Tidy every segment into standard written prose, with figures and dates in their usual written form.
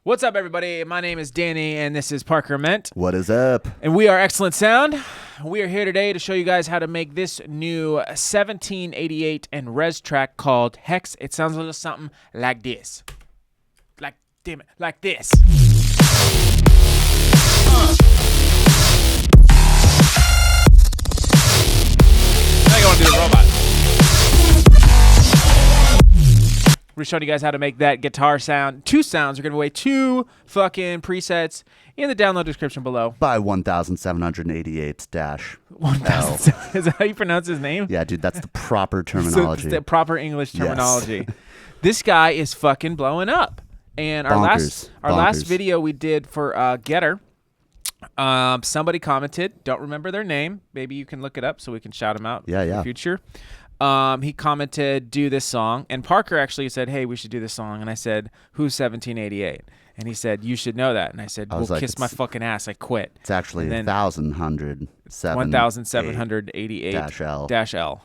What's up, everybody? My name is Danny, and this is Parker Ment. What is up? And we are Excellent Sound. We are here today to show you guys how to make this new 1788 and Rezz track called Hex. It sounds a little something like this. Like, damn it, like this. Now you want to do the robot. We're showing you guys how to make that guitar sound. Two sounds. We're giving away two fucking presets in the download description below. By 1788 dash. 1000. Is that how you pronounce his name? Yeah, dude, that's the proper terminology. So it's the proper English terminology. Yes. This guy is fucking blowing up. And our last video we did for Getter, somebody commented. Don't remember their name. Maybe you can look it up so we can shout them out in the future. He commented, do this song. And Parker actually said, hey, we should do this song. And I said, who's 1788? And he said, you should know that. And I said, well, like, kiss my fucking ass. I quit. It's actually 1788 dash L.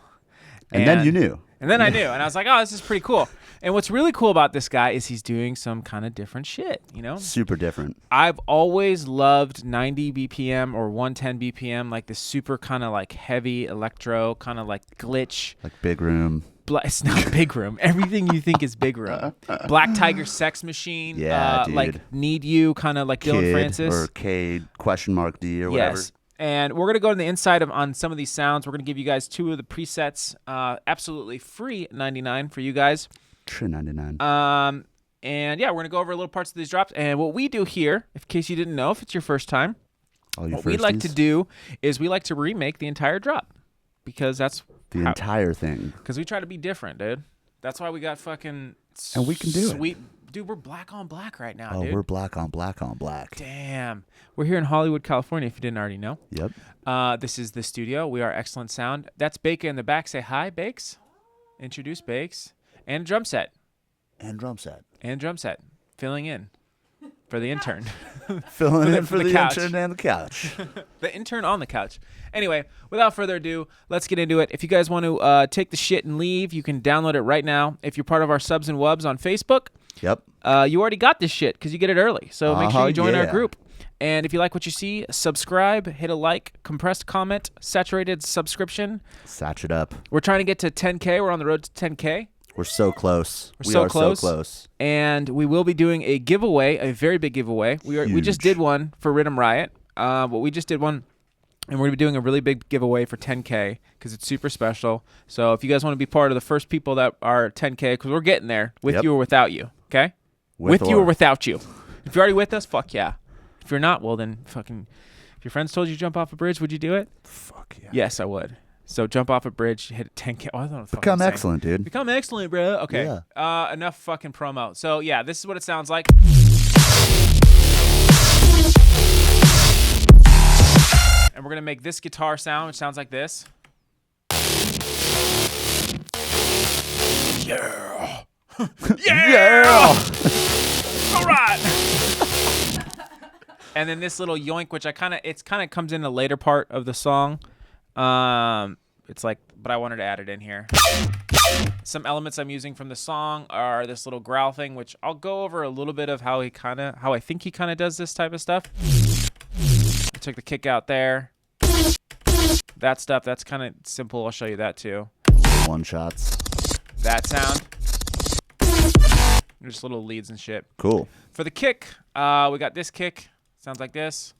And then you knew. And then I knew. And I was like, oh, this is pretty cool. And what's really cool about this guy is he's doing some kind of different shit, you know? Super different. I've always loved 90 BPM or 110 BPM, like the super kind of like heavy electro, kind of like glitch. Like Big Room. It's not Big Room. Everything you think is Big Room. Black Tiger Sex Machine. Yeah, dude. Like Need You, kind of like Dylan Francis. Or Cade, ~D or whatever. Yes. And we're going to go to the inside on some of these sounds. We're going to give you guys two of the presets, absolutely free at $99 for you guys. True 99. And yeah, we're going to go over little parts of these drops. And what we do here, in case you didn't know, if it's your first time, what we like to do is we like to remake the entire drop. Because that's the entire thing. Because we try to be different, dude. That's why we got fucking and we can do sweet. Dude, we're black on black right now, dude. Oh, we're black on black on black. Damn. We're here in Hollywood, California, if you didn't already know. Yep. This is the studio. We are Excellent Sound. That's Baker in the back. Say hi, Bakes. Introduce Bakes. And drum set. And drum set. And drum set. Filling in for the intern. Filling in for the intern and the couch. The intern on the couch. Anyway, without further ado, let's get into it. If you guys want to take the shit and leave, you can download it right now. If you're part of our Subs and Wubs on Facebook, yep. You already got this shit because you get it early. So make sure you join our group. And if you like what you see, subscribe, hit a like, compressed comment, saturated subscription. Satch it up. We're trying to get to 10K. We're on the road to 10K. We're so close. We are so close. And we will be doing a giveaway, a very big giveaway. We just did one for Riddim Riot. But we just did one, and we're going to be doing a really big giveaway for 10K because it's super special. So if you guys want to be part of the first people that are 10K, because we're getting there, with you or without you, okay? With you or without you. If you're already with us, fuck yeah. If you're not, well then fucking, if your friends told you to jump off a bridge, would you do it? Fuck yeah. Yes, I would. So jump off a bridge, hit 10K. Oh, I don't know. Become excellent, dude. Become excellent, bro. Okay. Yeah. Enough fucking promo. So yeah, this is what it sounds like. And we're gonna make this guitar sound, which sounds like this. Yeah. Yeah. All right. And then this little yoink, which it kind of comes in the later part of the song. It's like, but I wanted to add it in here. Some elements I'm using from the song are this little growl thing, which I'll go over a little bit of how I think he kind of does this type of stuff. I took the kick out there. That stuff, that's kind of simple. I'll show you that too. One shots. That sound. Just little leads and shit. Cool. For the kick, we got this kick. Sounds like this.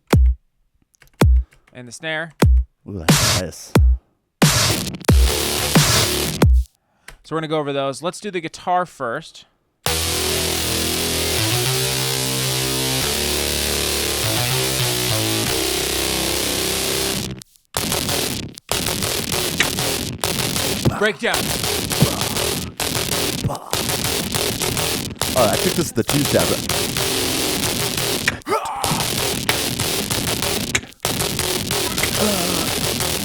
And the snare. Ooh, that's nice. So we're going to go over those. Let's do the guitar first. Breakdown. Oh, I think this is the two-step.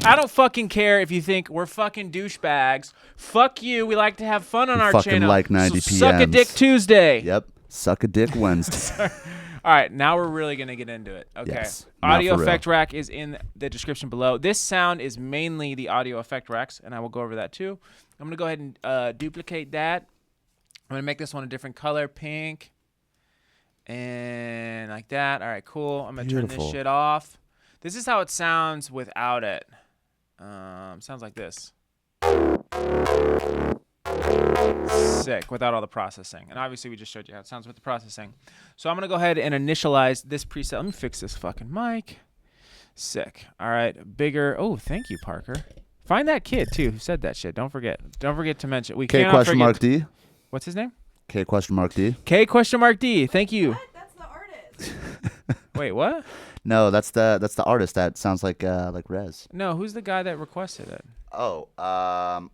I don't fucking care if you think we're fucking douchebags. Fuck you. We like to have fun on our fucking channel. Like 90 so suck a dick Tuesday. Yep. Suck a dick Wednesday. All right, now we're really going to get into it. Okay. Yes, audio effect rack is in the description below. This sound is mainly the audio effect racks, and I will go over that too. I'm going to go ahead and duplicate that. I'm going to make this one a different color, pink. And like that. All right, cool. I'm going to turn this Beautiful. shit off. This is how it sounds without it. Sounds like this. Sick, without all the processing. And obviously we just showed you how it sounds with the processing. So I'm going to go ahead and initialize this preset. Let me fix this fucking mic. Sick. All right, bigger. Oh, thank you, Parker. Find that kid, too, who said that shit. Don't forget. Don't forget to mention. We K cannot question forget. mark D. What's his name? K question mark D. K question mark D. Thank you. What? That's the artist. Wait, what? No, that's the artist. That sounds like Rezz. No, who's the guy that requested it? Oh,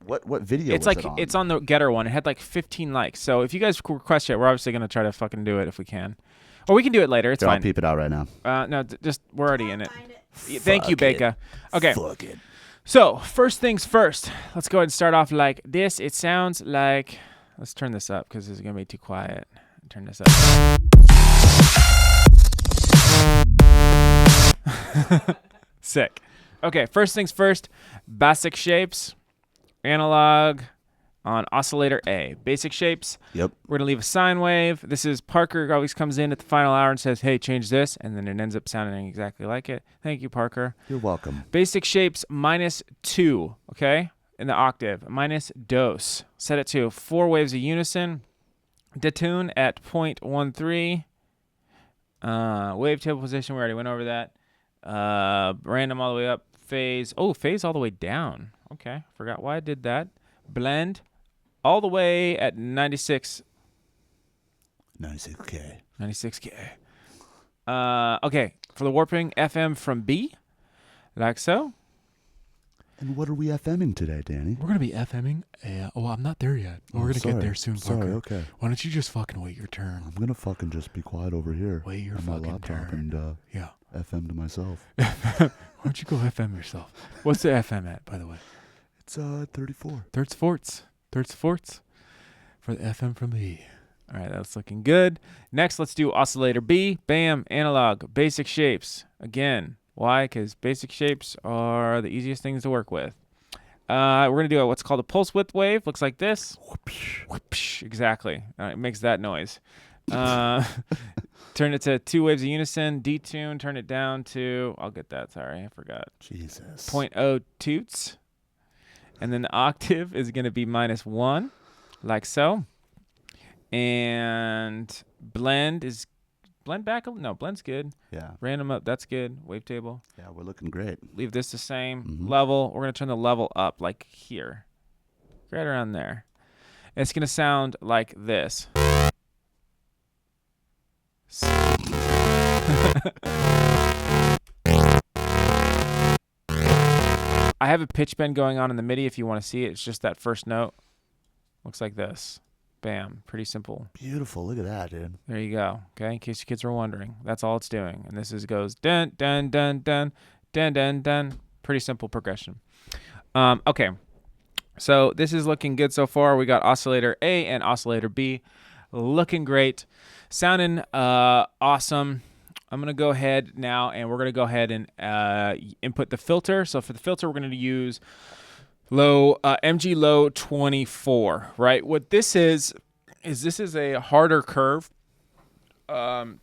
what video It's was like it on? it's on the Getter one. It had like 15 likes. So if you guys request it, we're obviously gonna try to fucking do it if we can, or we can do it later. It's Here, I'll fine. peep it out right now. No, just we're already in it. Find it. Thank you, Fuck it. Becca. Okay, Fuck it. so first things first. Let's go ahead and start off like this. It sounds like. Let's turn this up because this is gonna be too quiet. Turn this up. Sick. Okay, first things first. Basic shapes. Analog on oscillator A. Basic shapes. Yep. We're going to leave a sine wave. This is Parker always comes in at the final hour and says, hey, change this. And then it ends up sounding exactly like it. Thank you, Parker. You're welcome. Basic shapes -2, okay? In the octave. Minus dos. Set it to 4 waves of unison. Detune at 0.13. Wavetable position, we already went over that. Random all the way up. Phase. Oh, phase all the way down. Okay, forgot why I did that. Blend all the way at 96. 96K. 96K. Okay, for the warping, FM from B, like so. And what are we FMing today, Danny? We're going to be FMing. Oh, I'm not there yet. We're going to get there soon, Parker. Sorry, okay. Why don't you just fucking wait your turn? I'm going to fucking just be quiet over here. Wait your on my fucking laptop turn. and Yeah. FM to myself. Why don't you go FM yourself? What's the FM at, by the way? It's 34. Thirds forts for the FM from B. All right, that's looking good. Next, let's do oscillator B. Bam, analog, basic shapes. Again, why? Because basic shapes are the easiest things to work with. We're going to do what's called a pulse width wave. Looks like this. Whoopsh, whoopsh, exactly. It makes that noise. Turn it to 2 waves of unison. Detune, turn it down to, I'll get that, sorry, I forgot. Jesus. 0.0 toots. And then the octave is going to be -1, like so. And blend back. No, blend's good. Yeah. Random up, that's good. Wavetable. Yeah, we're looking great. Leave this the same. Mhm. Level, we're going to turn the level up like here. Right around there. It's going to sound like this. I have a pitch bend going on in the MIDI if you want to see it. It's just that first note. Looks like this. Bam. Pretty simple. Beautiful. Look at that, dude. There you go. Okay, in case you kids are wondering. That's all it's doing. And this goes dun, dun, dun, dun, dun, dun, dun. Pretty simple progression. Okay. So this is looking good so far. We got oscillator A and oscillator B. Looking great. Sounding awesome. I'm going to go ahead now and we're going to go ahead and input the filter. So for the filter, we're going to use MG low 24, right? What this is this is a harder curve. What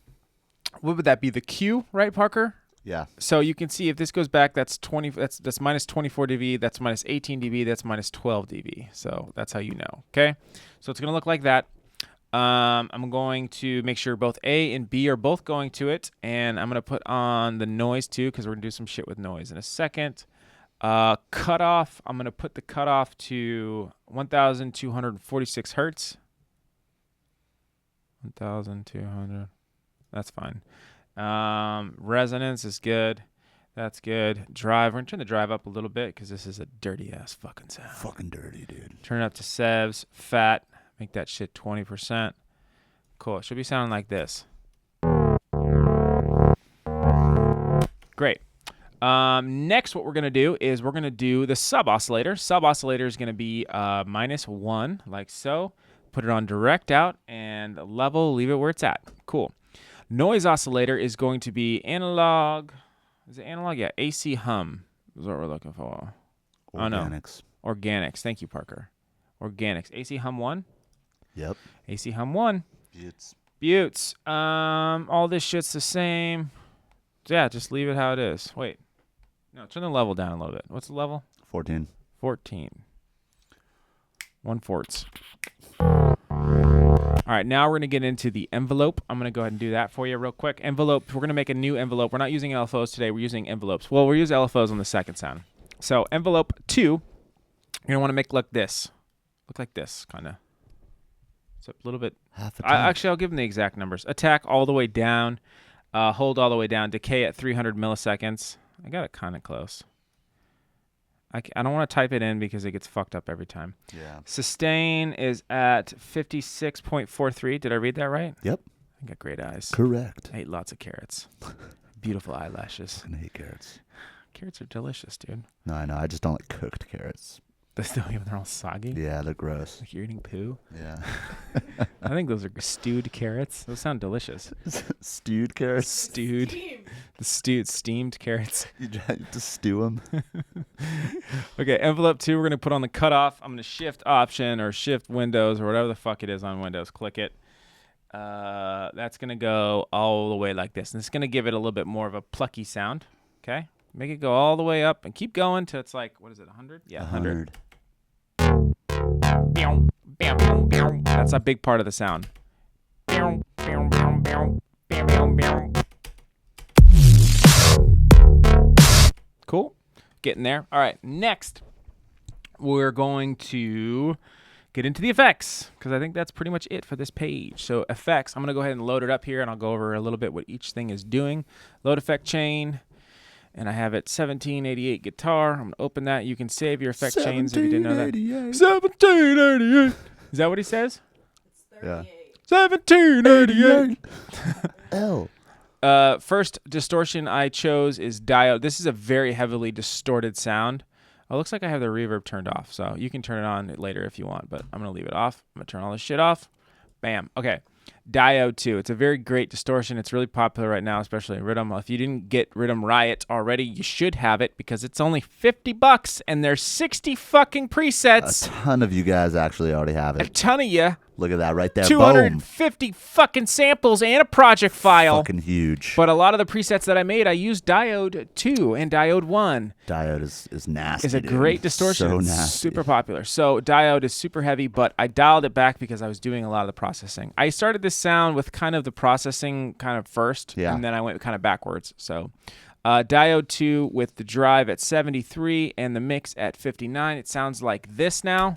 would that be? The Q, right, Parker? Yeah. So you can see if this goes back, that's that's minus 24 dB, that's minus 18 dB, that's minus 12 dB. So that's how you know, okay? So it's going to look like that. I'm going to make sure both A and B are both going to it, and I'm going to put on the noise too because we're going to do some shit with noise in a second. Cutoff, I'm going to put the cutoff to 1,246 hertz. 1,200. That's fine. Resonance is good. That's good. Drive, we're going to turn the drive up a little bit because this is a dirty-ass fucking sound. Fucking dirty, dude. Turn it up to sevs, fat. Make that shit 20%. Cool. It should be sounding like this. Great. Next, what we're going to do is we're going to do the sub-oscillator. Sub-oscillator is going to be -1, like so. Put it on direct out and level, leave it where it's at. Cool. Noise oscillator is going to be analog. Is it analog? Yeah, AC hum is what we're looking for. Organics. Oh, no. Organics. Thank you, Parker. Organics. AC hum 1. Yep. AC hum 1. Buttes. All this shit's the same. Yeah, just leave it how it is. Wait. No, turn the level down a little bit. What's the level? 14. 14. 1/4. All right, now we're going to get into the envelope. I'm going to go ahead and do that for you real quick. Envelope, we're going to make a new envelope. We're not using LFOs today. We're using envelopes. Well, we'll use LFOs on the second sound. So envelope 2, you're going to want to make like this. Look like this, kind of. So a little bit. Half a ton. Actually, I'll give them the exact numbers. Attack all the way down. Hold all the way down. Decay at 300 milliseconds. I got it kind of close. I don't want to type it in because it gets fucked up every time. Yeah. Sustain is at 56.43. Did I read that right? Yep. I got great eyes. Correct. I ate lots of carrots. Beautiful eyelashes. I hate carrots. Carrots are delicious, dude. No, I know. I just don't like cooked carrots. They're all soggy. Yeah, they're gross. Like you're eating poo. Yeah. I think those are stewed carrots. Those sound delicious. Stewed carrots? Stewed. Steamed carrots. You just stew them. Okay, envelope 2, we're going to put on the cutoff. I'm going to shift option or shift Windows or whatever the fuck it is on Windows. Click it. That's going to go all the way like this. And it's going to give it a little bit more of a plucky sound. Okay? Make it go all the way up and keep going till it's like, what is it, 100? Yeah, 100. That's a big part of the sound. Cool. Getting there. All right. Next, we're going to get into the effects because I think that's pretty much it for this page. So effects, I'm going to go ahead and load it up here and I'll go over a little bit what each thing is doing. Load effect chain. And I have it 1788 guitar. I'm going to open that. You can save your effect chains if you didn't know that. 1788. Is that what he says? It's 38. Yeah. 1788. L. First distortion I chose is diode. This is a very heavily distorted sound. Oh, looks like I have the reverb turned off. So you can turn it on later if you want. But I'm going to leave it off. I'm going to turn all this shit off. Bam. Okay. Diode 2. It's a very great distortion. It's really popular right now, especially in Riddim. If you didn't get Riddim Riot already, you should have it because it's only $50 and there's 60 fucking presets. A ton of you guys actually already have A it. ton of you. Look at that right there. 250 fucking samples and a project file. Fucking huge. But a lot of the presets that I made, I used Diode 2 and Diode 1. Diode is nasty. It's a great distortion. So It's nasty. super popular. So Diode is super heavy, but I dialed it back because I was doing a lot of the processing. I started this sound with kind of the processing kind of first, and then I went kind of backwards. So Diode 2 with the drive at 73 and the mix at 59. It sounds like this now.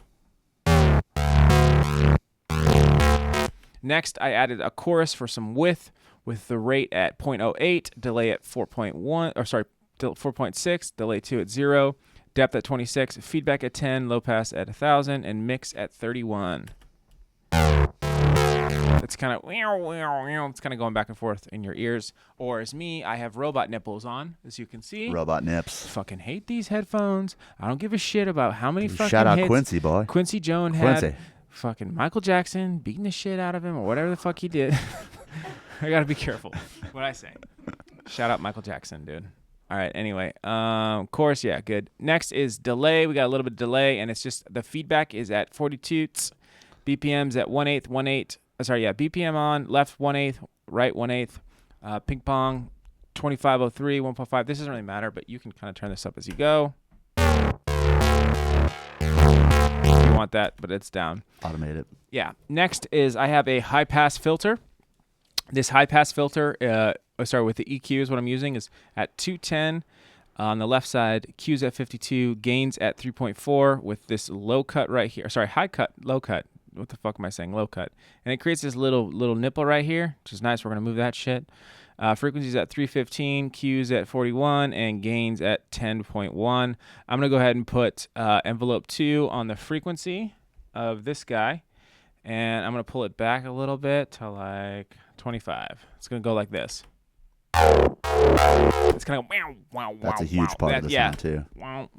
Next, I added a chorus for some width with the rate at 0.08, delay at 4.6, delay 2 at 0, depth at 26, feedback at 10, low pass at 1,000, and mix at 31. It's kind of it's kind of going back and forth in your ears. Or as me, I have robot nipples on, as you can see. Robot nips. Fucking hate these headphones. I don't give a shit about how many fucking Shout out hits Quincy, boy. Quincy Jones had. Fucking Michael Jackson beating the shit out of him or whatever the fuck he did. I gotta be careful what I say. Shout out Michael Jackson, dude. All right, anyway. Chorus, yeah, good. Next is delay. We got a little bit of delay, and it's just the feedback is at 42. BPM's at 1/8. BPM on, left 1/8, right 1/8. Ping pong, 2503, 1.5. This doesn't really matter, but you can kind of turn this up as you go. Want that, but it's down. Automate it. Yeah. Next is I have a high pass filter. This high pass filter, with the EQ is what I'm using, is at 210 on the left side, Q's at 52, gains at 3.4 with this low cut right here. High cut, low cut. What the fuck am I saying? Low cut. And it creates this little nipple right here, which is nice. We're going to move that shit. Frequencies at 315, Q's at 41, and gains at 10.1. I'm going to go ahead and put envelope 2 on the frequency of this guy, and I'm going to pull it back a little bit to like 25. It's going to go like this. It's going to go wow, wow, wow. That's a huge part of the sound, too. Wow.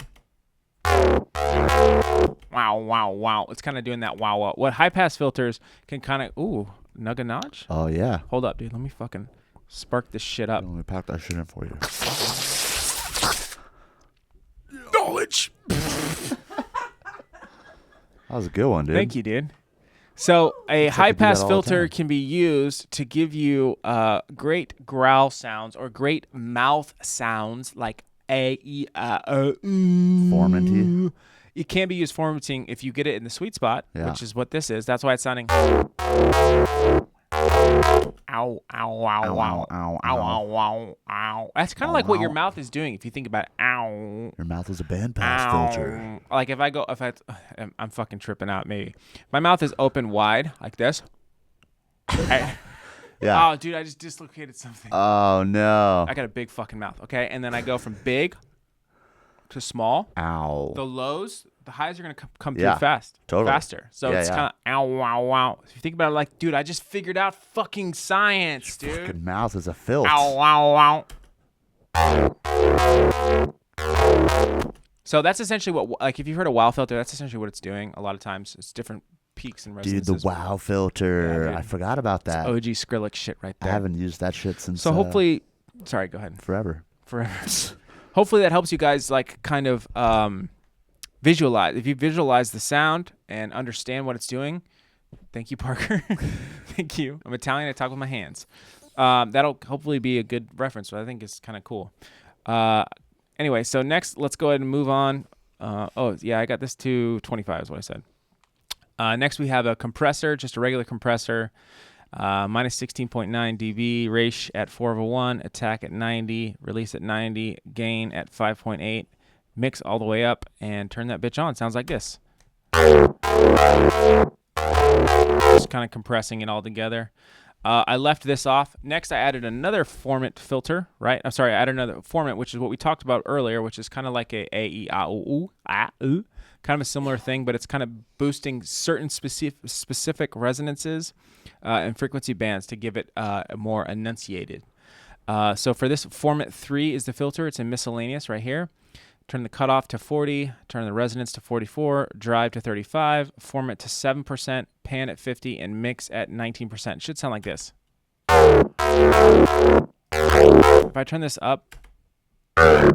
Wow, wow, wow. It's kind of doing that wow, wow. What high-pass filters can kind of, nug a notch? Oh, yeah. Hold up, dude. Let me fucking spark this shit up. Let me pack that shit in for you. Knowledge. That was a good one, dude. Thank you, dude. So a Looks like I do that high-pass all the filter time. can be used to give you great growl sounds or great mouth sounds like a, e, Formanty. It can be used formatting if you get it in the sweet spot, Yeah. which is what this is. That's why it's sounding. Ow, ow, ow, ow, ow, ow, ow, ow. That's kind of like what your mouth is doing if you think about it. Ow. Your mouth is a bandpass filter. Like I'm fucking tripping out maybe. My mouth is open wide like this. Yeah. Oh, dude, I just dislocated something. Oh no. I got a big fucking mouth, okay? And then I go from big to small. Ow. The lows, the highs are going to come Yeah, through totally. faster. So it's kind of ow, wow, wow. If you think about it like, dude, I just figured out fucking science, dude. Fucking mouth is a filth. Ow, wow, wow. So that's essentially what, like, if you've heard a wow filter, that's essentially what it's doing. A lot of times it's different peaks and Dude, resonances. the wow filter. Yeah, dude. I forgot about that. OG Skrillex shit right I there. haven't used that shit since. So hopefully, sorry, go ahead. Forever. Hopefully that helps you guys like kind of visualize. If you visualize the sound and understand what it's doing, thank you, Parker. Thank you. I'm Italian. I talk with my hands. That'll hopefully be a good reference. But I think it's kind of cool. Anyway, so next, let's go ahead and move on. Oh yeah, I got this to 25 is what I said. Next, we have a compressor, just a regular compressor. Minus 16.9 dB, ratio at 4/1, attack at 90, release at 90, gain at 5.8, mix all the way up, and turn that bitch on. Sounds like this. Just kind of compressing it all together. I left this off. Next, I added another format filter, right? I'm sorry, I added another format, which is what we talked about earlier, which is kind of like a e, a, o, u, kind of a similar thing, but it's kind of boosting certain specific resonances and frequency bands to give it more enunciated. So for this, format 3 is the filter. It's in miscellaneous right here. Turn the cutoff to 40, turn the resonance to 44, drive to 35, format to 7%, pan at 50, and mix at 19%. It should sound like this. If I turn this up, I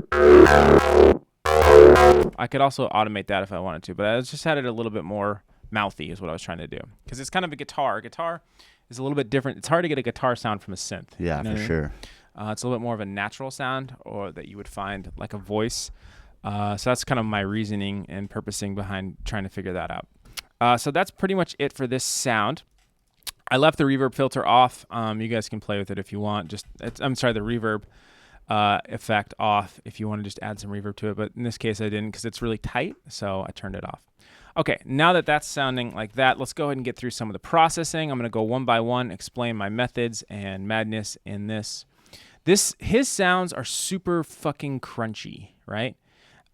could also automate that if I wanted to, but I just had it a little bit more mouthy is what I was trying to do. Because it's kind of a guitar. A guitar is a little bit different. It's hard to get a guitar sound from a synth. Yeah, you know for what I mean? sure. It's a little bit more of a natural sound or that you would find like a voice. So that's kind of my reasoning and purposing behind trying to figure that out. So that's pretty much it for this sound. I left the reverb filter off. You guys can play with it if you want. The reverb effect off if you want to just add some reverb to it. But in this case, I didn't because it's really tight, so I turned it off. Okay, now that that's sounding like that, let's go ahead and get through some of the processing. I'm going to go one by one, explain my methods and madness in this. His sounds are super fucking crunchy, right?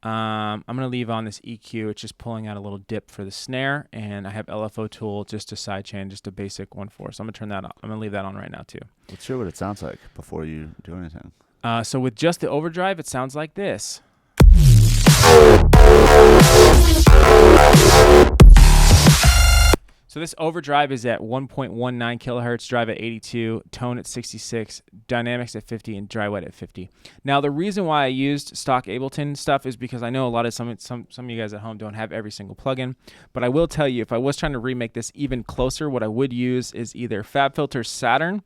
I'm going to leave on this EQ. It's just pulling out a little dip for the snare, and I have LFO tool just to sidechain, just a basic 1/4. So I'm going to turn that on. I'm going to leave that on right now too. Let's hear what it sounds like before you do anything. So with just the overdrive, it sounds like this. So this overdrive is at 1.19 kilohertz, drive at 82, tone at 66, dynamics at 50, and dry wet at 50. Now the reason why I used stock Ableton stuff is because I know a lot of some of you guys at home don't have every single plugin, but I will tell you if I was trying to remake this even closer, what I would use is either FabFilter Saturn,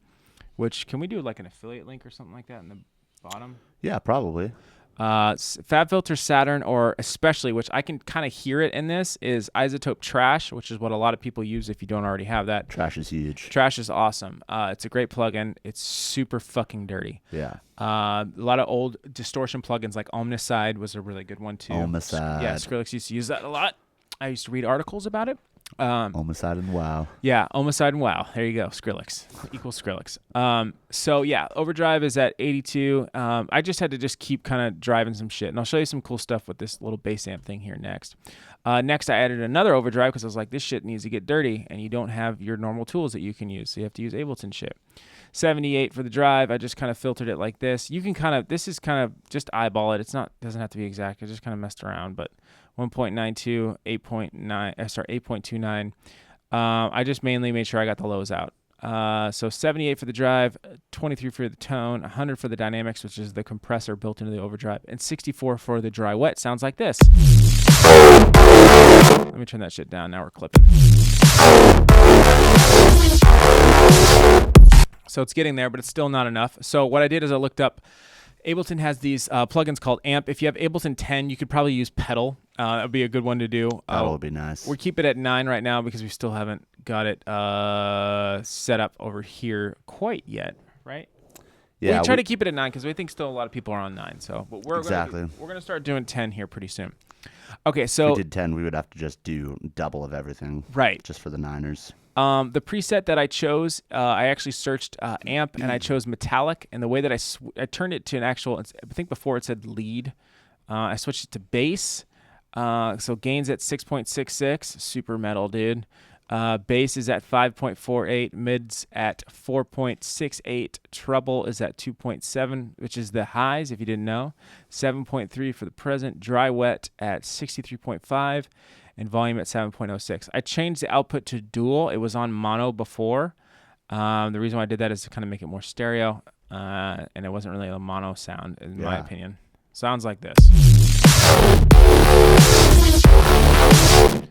which can we do like an affiliate link or something like that in the bottom? Yeah, probably. FabFilter Saturn, or especially, which I can kind of hear it in this, is Isotope Trash, which is what a lot of people use if you don't already have that. Trash is huge. Trash is awesome. It's a great plugin. It's super fucking dirty. Yeah. A lot of old distortion plugins like Omnicide was a really good one too. Omnicide. Yeah, Skrillex used to use that a lot. I used to read articles about it. Omnicide and wow. Yeah, Omnicide and wow. There you go. Skrillex equals Skrillex. So yeah, overdrive is at 82. I just had to just keep kind of driving some shit, and I'll show you some cool stuff with this little bass amp thing here next. Next, I added another overdrive because I was like, this shit needs to get dirty, and you don't have your normal tools that you can use, so you have to use Ableton shit. 78 for the drive. I just kind of filtered it like this. You can kind of, this is kind of just eyeball it. It's not, doesn't have to be exact. I just kind of messed around, but 1.92, 8.29. I just mainly made sure I got the lows out. So 78 for the drive, 23 for the tone, 100 for the dynamics, which is the compressor built into the overdrive, and 64 for the dry wet. Sounds like this. Let me turn that shit down. Now we're clipping. So it's getting there, but it's still not enough. So what I did is I looked up. Ableton has these plugins called Amp. If you have Ableton 10, you could probably use Pedal. That would be a good one to do. That would be nice. We keep it at 9 right now because we still haven't got it set up over here quite yet, right? Yeah, we try to keep it at 9 because we think still a lot of people are on 9. So, but we're exactly. We're gonna start doing 10 here pretty soon. Okay, so if we did 10, we would have to just do double of everything, right? Just for the 9ers. The preset that I chose, I actually searched amp and I chose metallic. And the way that I turned it to an actual, I think before it said lead, I switched it to bass. So gains at 6.66, super metal, dude. Bass is at 5.48, mids at 4.68, treble is at 2.7, which is the highs if you didn't know, 7.3 for the present, dry wet at 63.5, and volume at 7.06. I changed the output to dual. It was on mono before. The reason why I did that is to kind of make it more stereo, and it wasn't really a mono sound in my opinion. Sounds like this.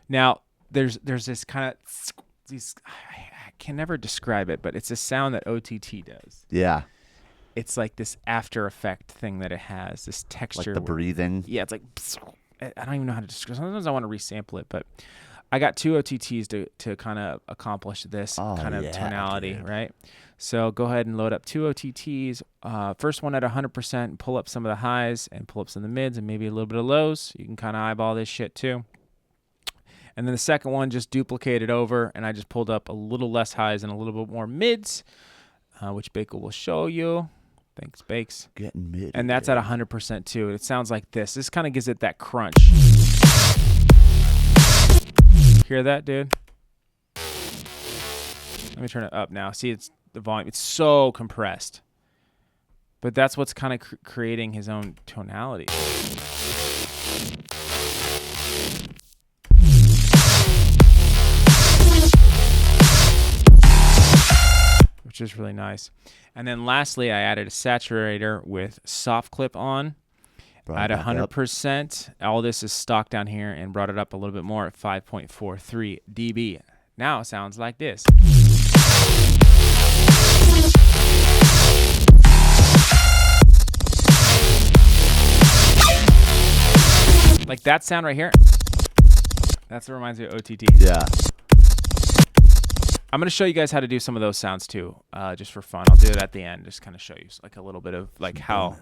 Now, there's this kind of these. I can never describe it, but it's a sound that OTT does. Yeah. It's like this after effect thing that it has. This texture. Like the breathing. Yeah, it's like I don't even know how to describe. Sometimes I want to resample it, but I got 2 OTTs to kind of accomplish this kind of tonality, dude. Right? So go ahead and load up 2 OTTs. First one at 100%. Pull up some of the highs and pull up some of the mids and maybe a little bit of lows. You can kind of eyeball this shit too. And then the second one just duplicated over, and I just pulled up a little less highs and a little bit more mids, which Baker will show you. Thanks, Bakes. Getting mid. And that's at 100% too. It sounds like this. This kind of gives it that crunch. Hear that, dude? Let me turn it up now. See, it's the volume. It's so compressed. But that's what's kind of creating his own tonality. Which is really nice. And then lastly, I added a saturator with soft clip on at 100%. All this is stock down here and brought it up a little bit more at 5.43 dB. Now it sounds like this. Like that sound right here. That's what reminds me of OTT. Yeah. I'm going to show you guys how to do some of those sounds too, just for fun. I'll do it at the end, just kind of show you like a little bit of like how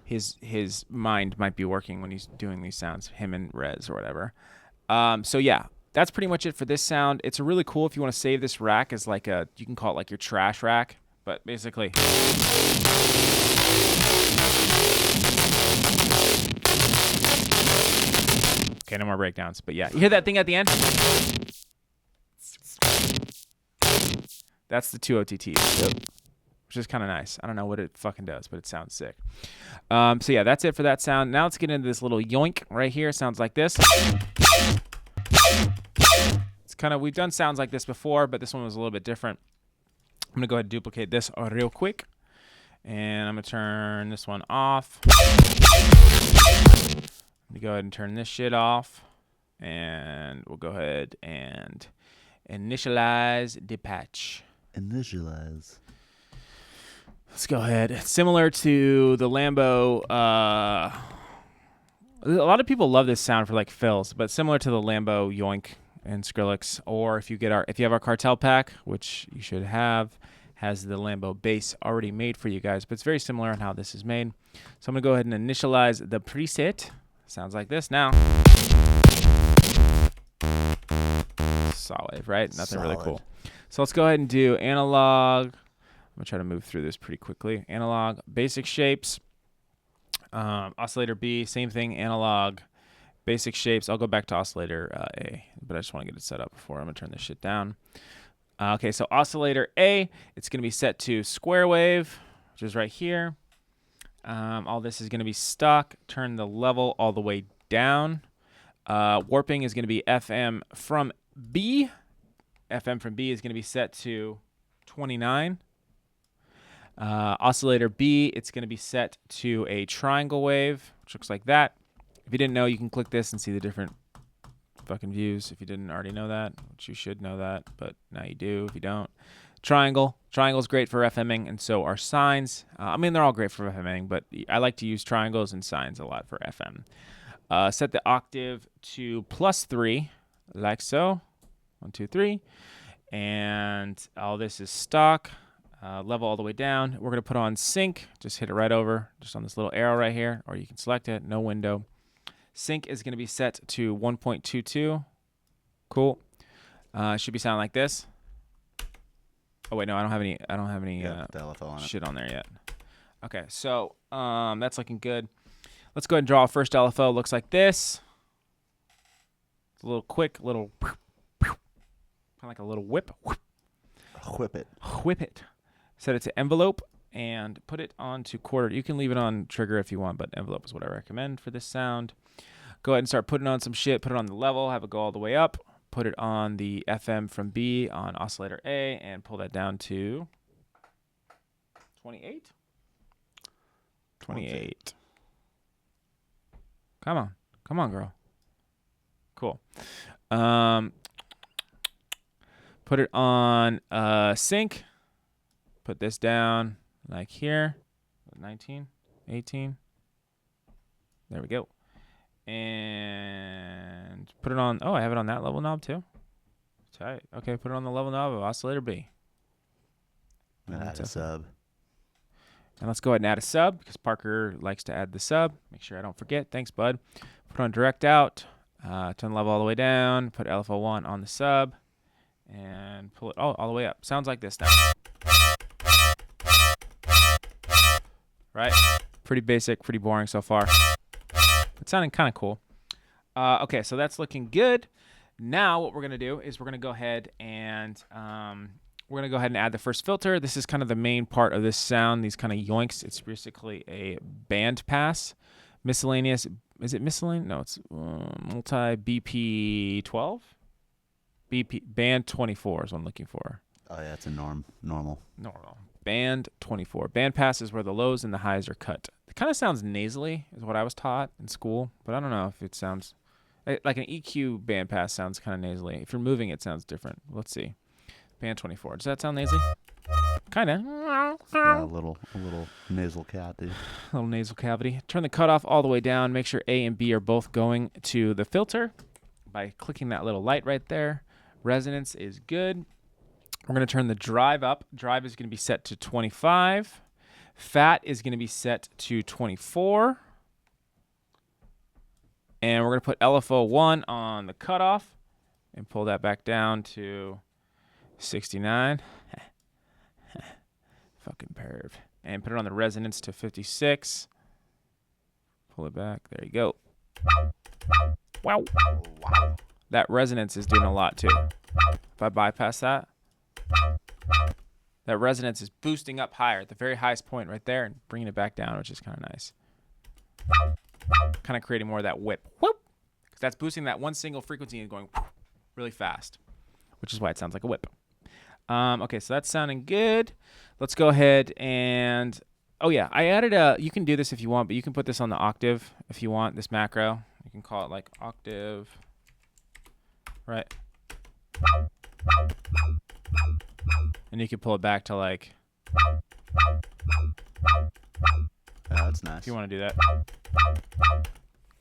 his mind might be working when he's doing these sounds, him and Rezz or whatever. So yeah, that's pretty much it for this sound. It's really cool if you want to save this rack as like you can call it like your trash rack, but basically. Okay, no more breakdowns, but yeah. You hear that thing at the end? That's the 2 OTTs, which is kind of nice. I don't know what it fucking does, but it sounds sick. So yeah, that's it for that sound. Now let's get into this little yoink right here. Sounds like this. It's kind of, we've done sounds like this before, but this one was a little bit different. I'm going to go ahead and duplicate this real quick. And I'm going to turn this one off. I'm going to go ahead and turn this shit off. And we'll go ahead and initialize the patch. Initialize. Let's go ahead. It's similar to the Lambo. A lot of people love this sound for like fills, but similar to the Lambo Yoink and Skrillex. Or if you have our cartel pack, which you should have, has the Lambo bass already made for you guys. But it's very similar on how this is made. So I'm gonna go ahead and initialize the preset. Sounds like this now. Solid, right? Nothing really cool. So let's go ahead and do analog. I'm gonna try to move through this pretty quickly. Analog, basic shapes, oscillator B, same thing, analog, basic shapes. I'll go back to oscillator A, but I just want to get it set up before I'm gonna turn this shit down. Okay, so oscillator A, it's gonna be set to square wave, which is right here. All this is gonna be stock. Turn the level all the way down. Warping is gonna be FM from B. FM from B is going to be set to 29. Oscillator B, it's going to be set to a triangle wave, which looks like that. If you didn't know, you can click this and see the different fucking views. If you didn't already know that, which you should know that, but now you do if you don't. Triangle. Triangle's great for FMing, and so are sines. I mean, they're all great for FMing, but I like to use triangles and sines a lot for FM. Set the octave to +3, like so. 1, 2, 3. And all this is stock. Level all the way down. We're going to put on sync. Just hit it right over, just on this little arrow right here, or you can select it. No window. Sync is going to be set to 1.22. Cool. Should be sounding like this. Oh wait, no, I don't have any. The LFO on shit on there yet. Okay, so that's looking good. Let's go ahead and draw our first LFO. Looks like this. It's a little quick, little, kind of like a little whip. Whip it. Whip it. Set it to envelope and put it onto quarter. You can leave it on trigger if you want, but envelope is what I recommend for this sound. Go ahead and start putting on some shit. Put it on the level. Have it go all the way up. Put it on the FM from B on oscillator A and pull that down to 28. 28. Come on. Come on, girl. Cool. Put it on sync. Put this down like here. 19, 18. There we go. And put it on. Oh, I have it on that level knob too. Tight. Okay, put it on the level knob of oscillator B. Add a sub. And let's go ahead and add a sub because Parker likes to add the sub. Make sure I don't forget. Thanks, bud. Put on direct out. Turn the level all the way down. Put LFO1 on the sub. And pull it all the way up. Sounds like this now. Right? Pretty basic, pretty boring so far. It's sounding kind of cool. Okay, so that's looking good. Now what we're going to do is we're going to go ahead and add the first filter. This is kind of the main part of this sound, these kind of yoinks. It's basically a band pass. Miscellaneous. Is it miscellaneous? No, it's multi BP 12? BP band 24 is what I'm looking for. Oh yeah, it's a normal. Band 24. Band pass is where the lows and the highs are cut. It kind of sounds nasally, is what I was taught in school, but I don't know if it sounds like an EQ band pass sounds kind of nasally. If you're moving, it sounds different. Let's see. Band 24. Does that sound nasally? Kind of. Yeah, a little nasal cat, dude. A little nasal cavity. Turn the cutoff all the way down. Make sure A and B are both going to the filter by clicking that little light right there. Resonance is good. We're going to turn the drive up. Drive is going to be set to 25. Fat is going to be set to 24. And we're going to put LFO1 on the cutoff and pull that back down to 69. Fucking perv. And put it on the resonance to 56. Pull it back. There you go. Wow. That resonance is doing a lot too. If I bypass that, that resonance is boosting up higher at the very highest point right there and bringing it back down, which is kind of nice. Kind of creating more of that whip. Whoop! Because that's boosting that one single frequency and going really fast, which is why it sounds like a whip. Okay, so that's sounding good. Let's go ahead and... Oh, yeah, I added a... You can do this if you want, but you can put this on the octave if you want, this macro. You can call it like octave... Right. And you can pull it back to like... That's nice. If you want to do that.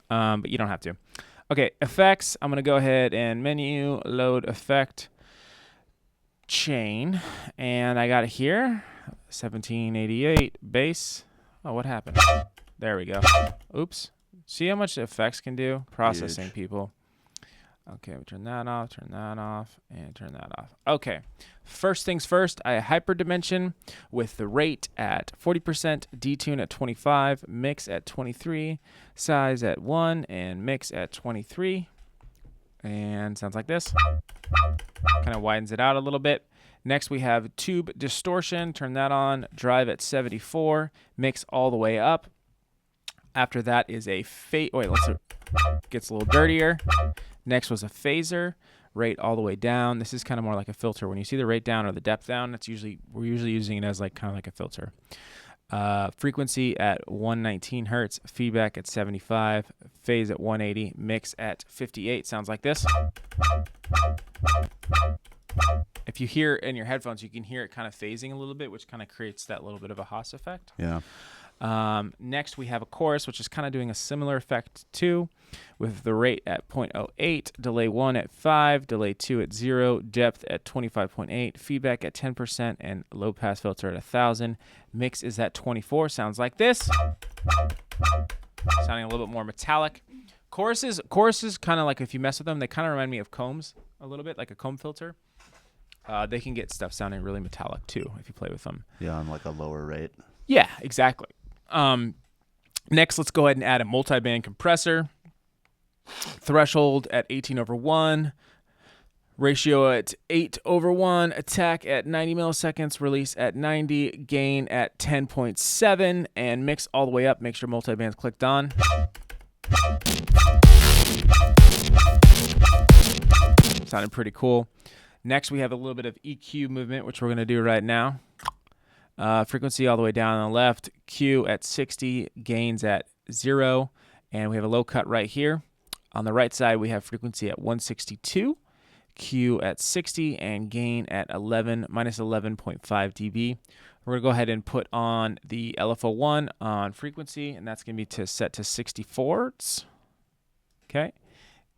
But you don't have to. Okay, effects. I'm going to go ahead and menu, load effect, chain. And I got it here. 1788 bass. Oh, what happened? There we go. Oops. See how much effects can do? Processing, huge. People. Okay, we turn that off, and turn that off. Okay, first things first, I hyperdimension with the rate at 40%, detune at 25, mix at 23, size at 1, and mix at 23. And sounds like this. Kind of widens it out a little bit. Next, we have tube distortion. Turn that on, drive at 74, mix all the way up. After that is a fade. Wait, gets a little dirtier. Next was a phaser, rate all the way down. This is kind of more like a filter. When you see the rate down or the depth down, we're usually using it as like kind of like a filter. Frequency at 119 hertz, feedback at 75, phase at 180, mix at 58. Sounds like this. If you hear in your headphones, you can hear it kind of phasing a little bit, which kind of creates that little bit of a Haas effect. Yeah. Next, we have a chorus, which is kind of doing a similar effect too, with the rate at 0.08, delay 1 at 5, delay 2 at 0, depth at 25.8, feedback at 10%, and low pass filter at 1,000. Mix is at 24. Sounds like this. Sounding a little bit more metallic. Choruses kind of like, if you mess with them, they kind of remind me of combs a little bit, like a comb filter. They can get stuff sounding really metallic too if you play with them. Yeah, on like a lower rate. Yeah, exactly. Next, let's go ahead and add a multi-band compressor. Threshold at 18/1. Ratio at 8/1. Attack at 90 milliseconds. Release at 90. Gain at 10.7. And mix all the way up. Make sure multi-band's clicked on. Sounded pretty cool. Next, we have a little bit of EQ movement, which we're going to do right now. Frequency all the way down on the left, Q at 60, gains at 0, and we have a low cut right here. On the right side, we have frequency at 162, Q at 60, and gain at minus 11.5 dB. We're going to go ahead and put on the LFO1 on frequency, and that's going to be set to 64. Okay.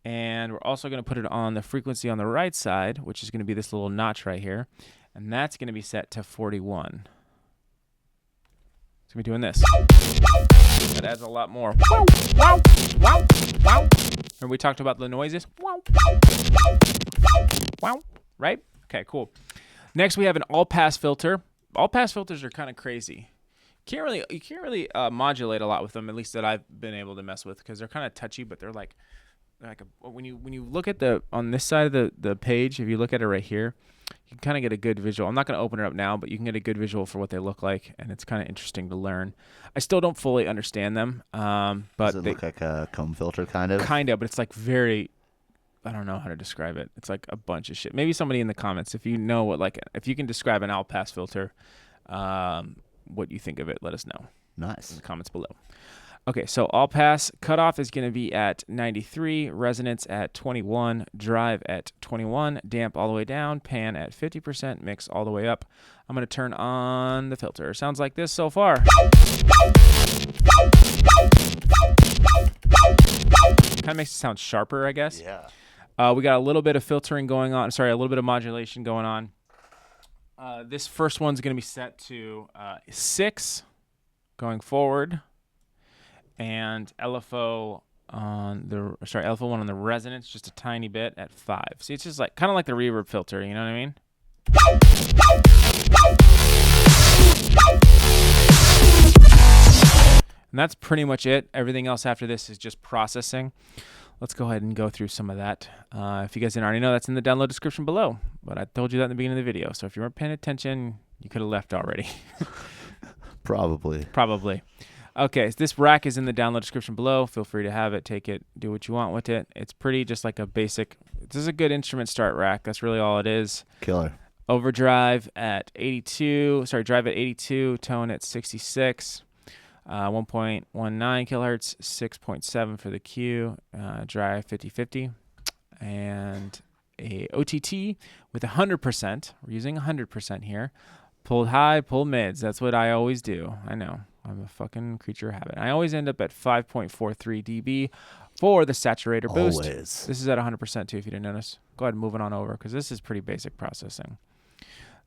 And we're also going to put it on the frequency on the right side, which is going to be this little notch right here, and that's going to be set to 41. It's going to be doing this. That adds a lot more. Wow, wow, wow, wow. Remember we talked about the noises? Wow, wow, right? Okay, cool. Next, we have an all-pass filter. All-pass filters are kind of crazy. You can't really modulate a lot with them, at least that I've been able to mess with, because they're kind of touchy, but they're like when you look at on this side of the page, if you look at it right here, you can kind of get a good visual. I'm not going to open it up now, but you can get a good visual for what they look like, and it's kind of interesting to learn. I still don't fully understand them, but does it look like a comb filter kind of? Kind of, but it's like very, I don't know how to describe it. It's like a bunch of shit. Maybe somebody in the comments, if you know if you can describe an all-pass filter, what you think of it, let us know. Nice. In the comments below. Okay, so all pass cutoff is going to be at 93, resonance at 21, drive at 21, damp all the way down, pan at 50%, mix all the way up. I'm going to turn on the filter. Sounds like this so far. Kind of makes it sound sharper, I guess. Yeah. We got a little bit of filtering going on. Sorry, a little bit of modulation going on. This first one's going to be set to 6 going forward. And LFO LFO1 on the resonance, just a tiny bit at 5. See, it's just like kind of like the reverb filter, you know what I mean? And that's pretty much it. Everything else after this is just processing. Let's go ahead and go through some of that. If you guys didn't already know, that's in the download description below. But I told you that in the beginning of the video. So if you weren't paying attention, you could have left already. Probably. Okay, so this rack is in the download description below. Feel free to have it, take it, do what you want with it. It's pretty just like a basic, this is a good instrument start rack. That's really all it is. Killer. Overdrive at 82, drive at 82, tone at 66, 1.19 kilohertz, 6.7 for the Q, drive 50/50, and a OTT with 100%. We're using 100% here. Pulled high, pulled mids. That's what I always do. I know. I'm a fucking creature of habit. I always end up at 5.43 dB for the saturator boost. Always. This is at 100% too, if you didn't notice. Go ahead and move it on over, because this is pretty basic processing.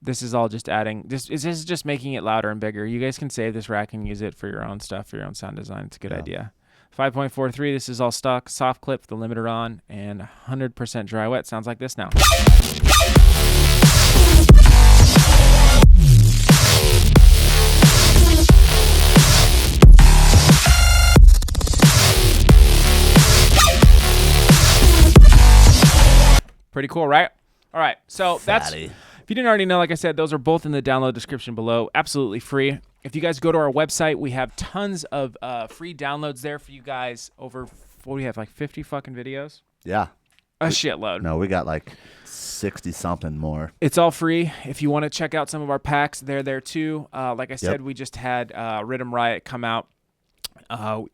This is all just adding, this is just making it louder and bigger. You guys can save this rack and use it for your own stuff, for your own sound design. It's a good idea. 5.43, this is all stock, soft clip, the limiter on, and 100% dry wet. Sounds like this now. Pretty cool, right? All right, so Fatty. That's, if you didn't already know, like I said, those are both in the download description below, absolutely free. If you guys go to our website, we have tons of free downloads there for you guys. Over, what do we have, like 50 fucking videos? Yeah. A shitload. No, we got like 60-something more. It's all free. If you want to check out some of our packs, they're there too. Like I said, we just had Riddim Riot come out.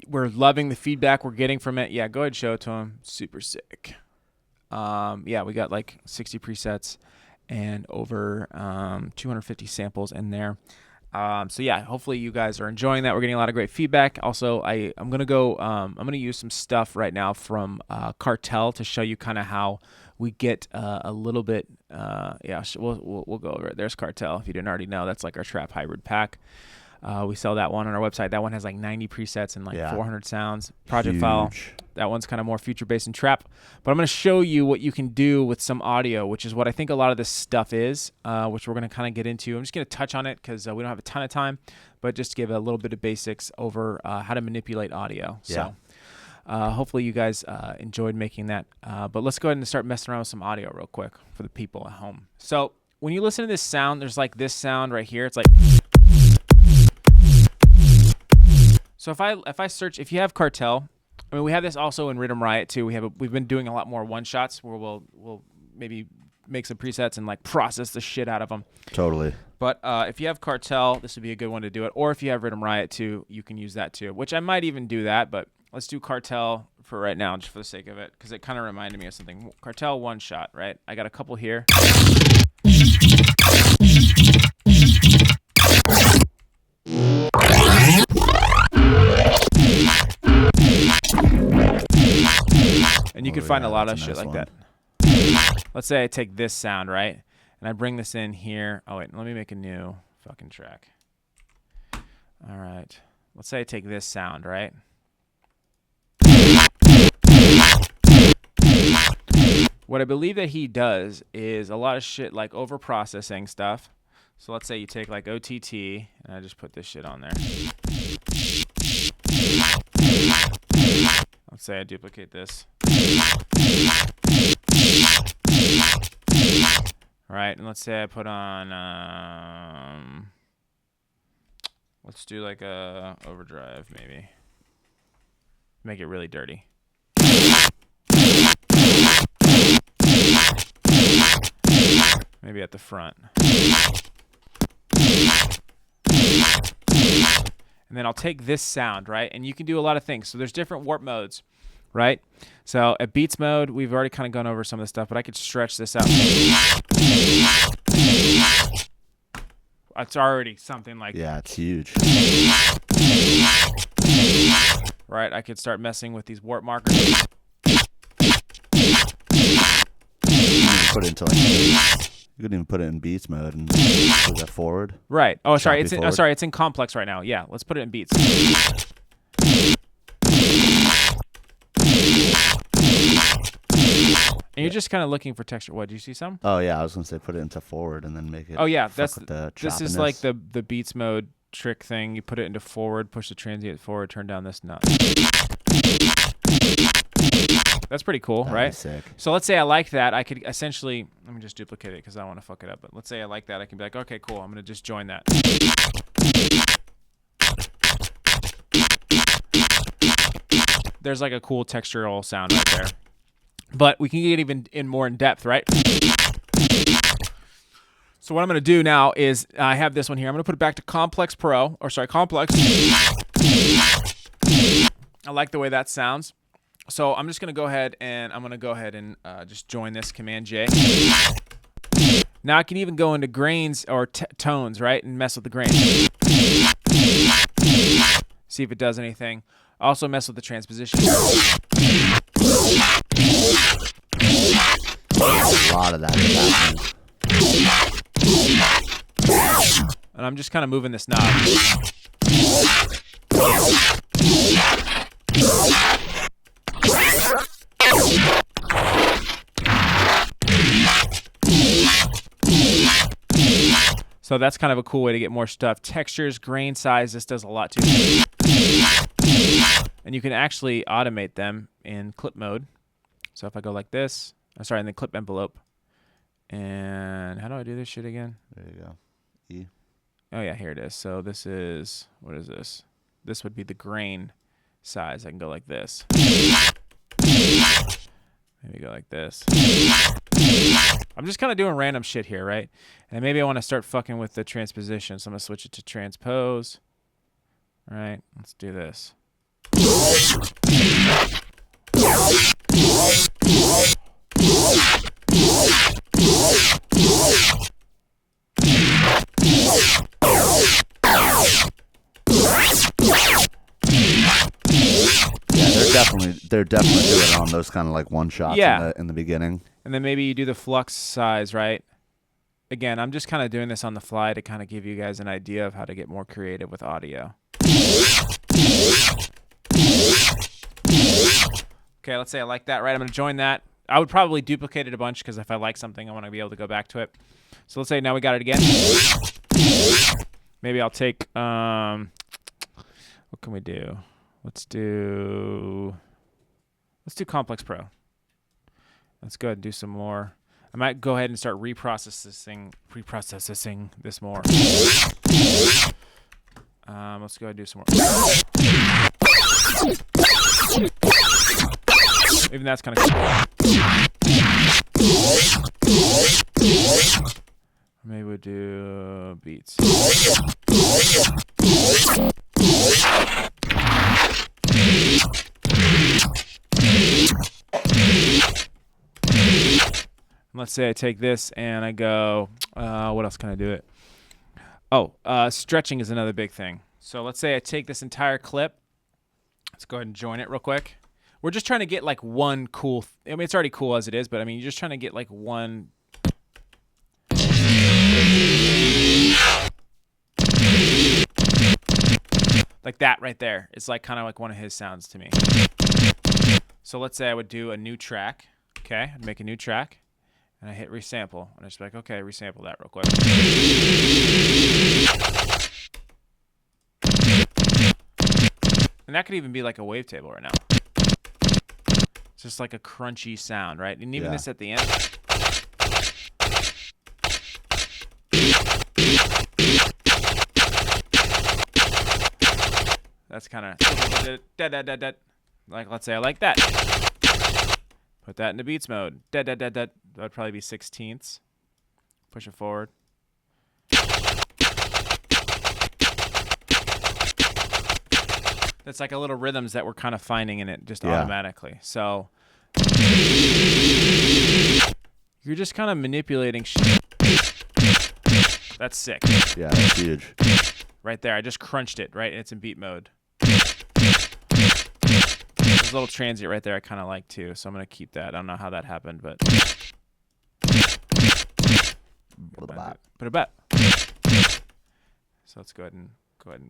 We're loving the feedback we're getting from it. Yeah, go ahead and show it to them. Super sick. Yeah, we got like 60 presets. and over 250 samples in there. So yeah, hopefully you guys are enjoying that. We're getting a lot of great feedback. Also, I'm gonna go. I'm gonna use some stuff right now from Cartel to show you kind of how we get a little bit. Yeah, we'll go over it. There's Cartel. If you didn't already know, that's like our trap hybrid pack. We sell that one on our website. That one has like 90 presets and like 400 sounds. Project file. That one's kind of more future based and trap. But I'm going to show you what you can do with some audio, which is what I think a lot of this stuff is, which we're going to kind of get into. I'm just going to touch on it because we don't have a ton of time, but just give a little bit of basics over how to manipulate audio. Yeah. So hopefully you guys enjoyed making that. But let's go ahead and start messing around with some audio real quick for the people at home. So when you listen to this sound, there's like this sound right here. It's like... So if I search, if you have Cartel, I mean, we have this also in Riddim Riot too. We've been doing a lot more one shots where we'll maybe make some presets and like process the shit out of them. Totally. But if you have Cartel, this would be a good one to do it. Or if you have Riddim Riot too, you can use that too. Which I might even do that, but let's do Cartel for right now, just for the sake of it, because it kind of reminded me of something. Cartel one shot, right? I got a couple here. And you can find a lot of shit like that. Let's say I take this sound, right? And I bring this in here. Oh, wait. Let me make a new fucking track. All right. Let's say I take this sound, right? What I believe that he does is a lot of shit like over-processing stuff. So let's say you take like OTT, and I just put this shit on there. Let's say I duplicate this. All right, and let's say I put on, let's do like a overdrive maybe. Make it really dirty. Maybe at the front. And then I'll take this sound, right? And you can do a lot of things. So there's different warp modes, right? So at beats mode, we've already kind of gone over some of the stuff, but I could stretch this out. It's already something like... Yeah, it's huge. Right, I could start messing with these warp markers. Put it into like... You couldn't even put it in beats mode and put that forward. Right. Oh, sorry. Choppy forward. It's in complex right now. Yeah, let's put it in beats. And you're just kind of looking for texture. What, do you see some? Oh yeah, I was gonna say put it into forward and then make it. Oh yeah, this is like the beats mode trick thing. You put it into forward, push the transient forward, turn down this nut. That's pretty cool, right? Sick. So let's say I like that. I could essentially, let me just duplicate it because I don't want to fuck it up. But let's say I like that. I can be like, okay, cool. I'm going to just join that. There's like a cool textural sound right there. But we can get even more in depth, right? So what I'm going to do now is I have this one here. I'm going to put it back to Complex Pro, or sorry, Complex. I like the way that sounds. So I'm just going to go ahead and just join this Command J. Now I can even go into grains or tones, right, and mess with the grains. See if it does anything. Also mess with the transposition. A lot of that is happening. And I'm just kind of moving this knob. So that's kind of a cool way to get more stuff. Textures, grain size, this does a lot too. And you can actually automate them in clip mode. So if I go like this, in the clip envelope. And how do I do this shit again? There you go. E. Oh yeah, here it is. So this is, what is this? This would be the grain size. I can go like this. Maybe go like this. I'm just kind of doing random shit here, right? And maybe I want to start fucking with the transposition. So I'm going to switch it to transpose. All right, let's do this. They're definitely doing it on those kind of like one shots Yeah. in the beginning. And then maybe you do the flux size, right? Again, I'm just kind of doing this on the fly to kind of give you guys an idea of how to get more creative with audio. Okay, let's say I like that, right? I'm going to join that. I would probably duplicate it a bunch because if I like something, I want to be able to go back to it. So let's say now we got it again. Maybe I'll take, what can we do? Let's do Complex Pro. Let's go ahead and do some more. I might go ahead and start reprocessing this more. Let's go ahead and do some more. Even that's kind of cool. Maybe we'll do beats. Let's say I take this and I go, what else can I do it? Oh, stretching is another big thing. So let's say I take this entire clip. Let's go ahead and join it real quick. We're just trying to get like one cool, I mean, it's already cool as it is, but I mean, you're just trying to get like one. Like that right there. It's like kind of like one of his sounds to me. So let's say I would do a new track. Okay, I'd make a new track. And I hit resample. And I just be like, okay, resample that real quick. And that could even be like a wavetable right now. It's just like a crunchy sound, right? And even this at the end. That's kind of like, let's say I like that. Put that into beats mode. That would probably be 16ths. Push it forward. That's like a little rhythms that we're kind of finding in it just automatically. So you're just kind of manipulating shit. That's sick. Yeah, that's huge. Right there. I just crunched it, right? And it's in beat mode. There's a little transient right there I kind of like too, so I'm going to keep that. I don't know how that happened, but put it back. So let's go ahead and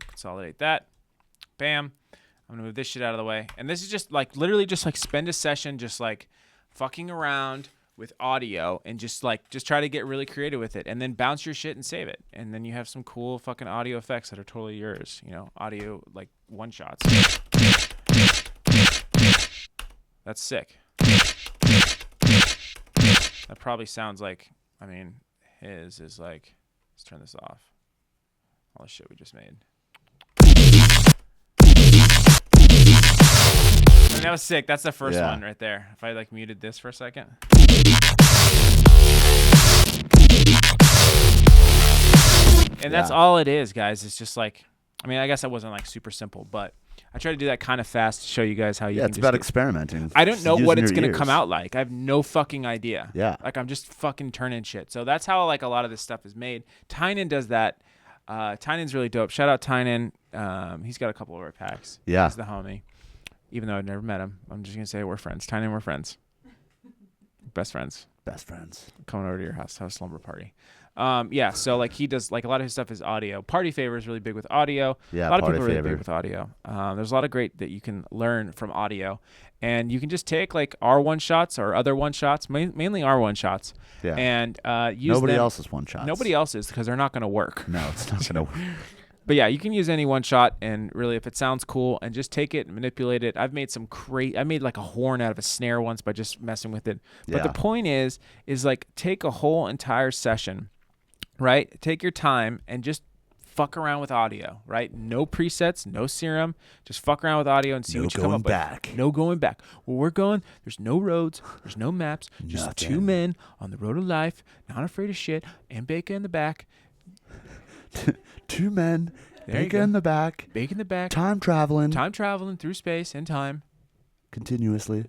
consolidate that. Bam. I'm going to move this shit out of the way. And this is just like literally just like spend a session just like fucking around with audio and just try to get really creative with it and then bounce your shit and save it. And then you have some cool fucking audio effects that are totally yours, you know, audio like one shots. That's sick. That probably sounds like, I mean, his is like, let's turn this off. All the shit we just made. I mean, that was sick. That's the first one right there. If I like muted this for a second. And that's all it is, guys. It's just like, I mean, I guess that wasn't like super simple, but I try to do that kind of fast to show you guys how you can it's about experimenting. I don't know what it's going to come out like. I have no fucking idea. Yeah. Like, I'm just fucking turning shit. So that's how, like, a lot of this stuff is made. Tynan does that. Tynan's really dope. Shout out Tynan. He's got a couple of our packs. Yeah. He's the homie. Even though I've never met him. I'm just going to say we're friends. Tynan, we're friends. Best friends. Best friends. Coming over to your house. Have a slumber party. Yeah, so like he does, like a lot of his stuff is audio. Party Favor is really big with audio. Yeah, a lot of people are really big with audio. There's a lot of great that you can learn from audio, and you can just take like our one shots or other one shots, mainly our one shots, and use nobody them. else's one shots. Nobody else's because they're not going to work. No, it's not going to work. But yeah, you can use any one shot, and really, if it sounds cool, and just take it and manipulate it. I've made I made like a horn out of a snare once by just messing with it. But the point is like take a whole entire session. Right? Take your time and just fuck around with audio, right? No presets, no Serum. Just fuck around with audio and see what you come up with. No going back. Where we're going, there's no roads, there's no maps, just two men on the road of life, not afraid of shit, and Baker in the back. Two men, Baker in the back. Baker in the back. Time traveling through space and time. Continuously.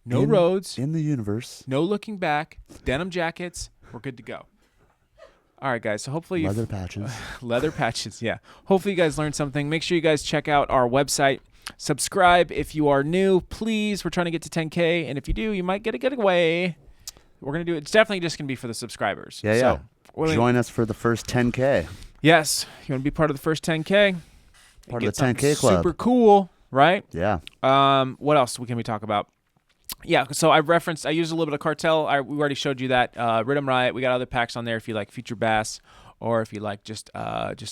No roads. In the universe. No looking back. Denim jackets. We're good to go. All right, guys. So hopefully leather patches. Leather patches, yeah. Hopefully you guys learned something. Make sure you guys check out our website. Subscribe if you are new, please. We're trying to get to 10K, and if you do, you might get a giveaway. We're gonna do it. It's definitely just gonna be for the subscribers. Yeah. So, Join us for the first 10K. Yes, you want to be part of the first 10K. Part of the 10K club. Super cool, right? Yeah. What else can we talk about? Yeah, so I used a little bit of Cartel. We already showed you that. Riddim Riot. We got other packs on there if you like Future Bass, or if you like just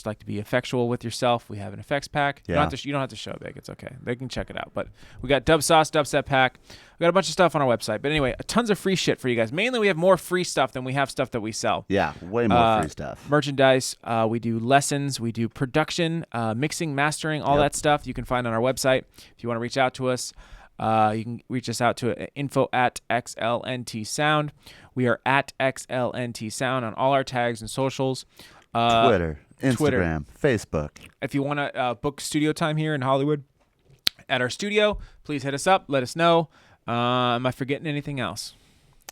like to be effectual with yourself. We have an effects pack. Yeah. You don't have to show it big. It's okay. They can check it out. But we got Dubstep pack. We got a bunch of stuff on our website. But anyway, tons of free shit for you guys. Mainly, we have more free stuff than we have stuff that we sell. Yeah, way more free stuff. Merchandise. We do lessons. We do production, mixing, mastering, all that stuff you can find on our website. If you want to reach out to us, you can reach us out to info@XLNT Sound. We are at XLNT Sound on all our tags and socials. Twitter, Instagram, Facebook. If you want to book studio time here in Hollywood at our studio, please hit us up. Let us know. Am I forgetting anything else?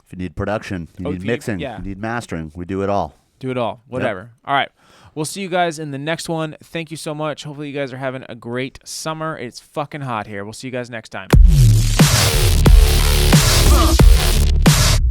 If you need production, you need mixing, you need mastering, we do it all. Do it all. Whatever. All right. We'll see you guys in the next one. Thank you so much. Hopefully you guys are having a great summer. It's fucking hot here. We'll see you guys next time.